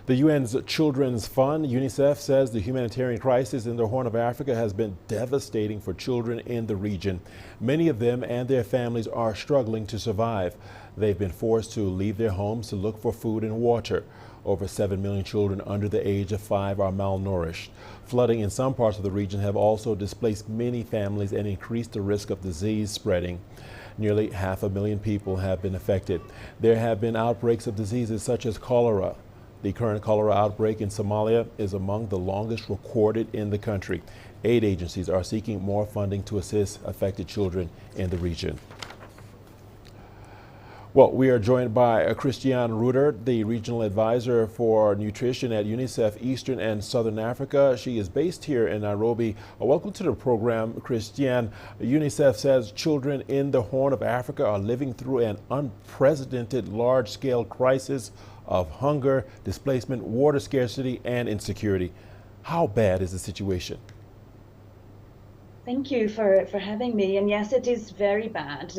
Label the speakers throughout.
Speaker 1: The UN's Children's Fund, UNICEF, says the humanitarian crisis in the Horn of Africa has been devastating for children in the region. Many of them and their families are struggling to survive. They've been forced to leave their homes to look for food and water. Over 7 million children under the age of 5 are malnourished. Flooding in some parts of the region have also displaced many families and increased the risk of disease spreading. Nearly 500,000 people have been affected. There have been outbreaks of diseases such as cholera. The current cholera outbreak in Somalia is among the longest recorded in the country. Aid agencies are seeking more funding to assist affected children in the region. Well, we are joined by Christiane Ruder, the regional advisor for nutrition at UNICEF Eastern and Southern Africa. She is based here in Nairobi. Welcome to the program, Christiane. UNICEF says children in the Horn of Africa are living through an unprecedented large-scale crisis of hunger, displacement, water scarcity, and insecurity. How bad is the situation?
Speaker 2: Thank you for having me. And yes, it is very bad.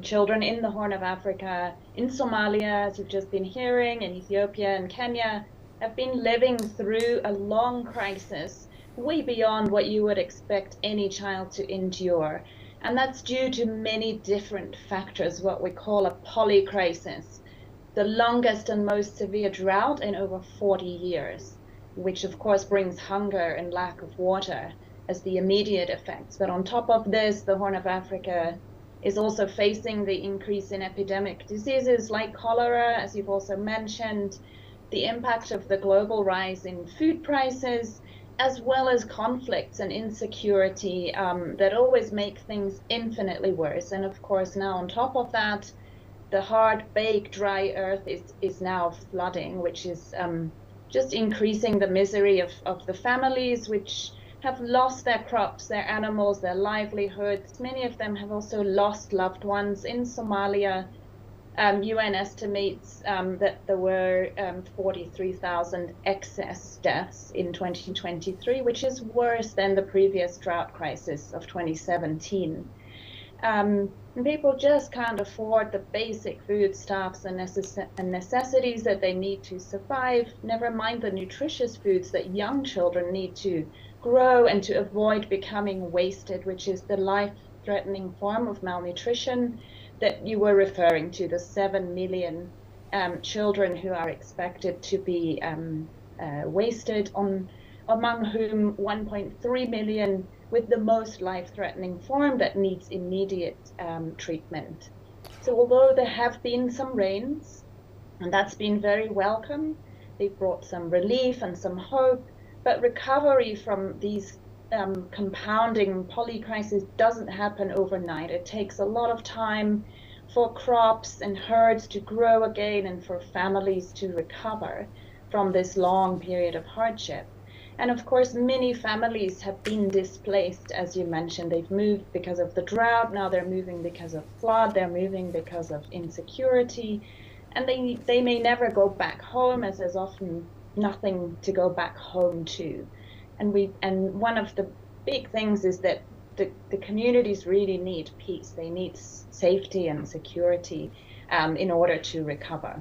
Speaker 2: Children in the Horn of Africa, in Somalia, as we've just been hearing, in Ethiopia and Kenya, have been living through a long crisis, way beyond what you would expect any child to endure. And that's due to many different factors, what we call a polycrisis, the longest and most severe drought in over 40 years, which of course brings hunger and lack of water as the immediate effects. But on top of this, the Horn of Africa is also facing the increase in epidemic diseases like cholera, as you've also mentioned, the impact of the global rise in food prices, as well as conflicts and insecurity that always make things infinitely worse. And of course, now on top of that, the hard-baked dry earth is now flooding, which is just increasing the misery of the families which have lost their crops, their animals, their livelihoods. Many of them have also lost loved ones. In Somalia, UN estimates that there were 43,000 excess deaths in 2023, which is worse than the previous drought crisis of 2017. And people just can't afford the basic foodstuffs and necessities that they need to survive, never mind the nutritious foods that young children need to grow and to avoid becoming wasted, which is the life-threatening form of malnutrition that you were referring to, the 7 million children who are expected to be wasted, among whom 1.3 million with the most life-threatening form that needs immediate treatment. So although there have been some rains, and that's been very welcome, they've brought some relief and some hope, but recovery from these compounding polycrises doesn't happen overnight. It takes a lot of time for crops and herds to grow again and for families to recover from this long period of hardship. And of course, many families have been displaced, as you mentioned. They've moved because of the drought, now they're moving because of flood, they're moving because of insecurity, and they may never go back home, as there's often nothing to go back home to. And one of the big things is that the communities really need peace. They need safety and security in order to recover.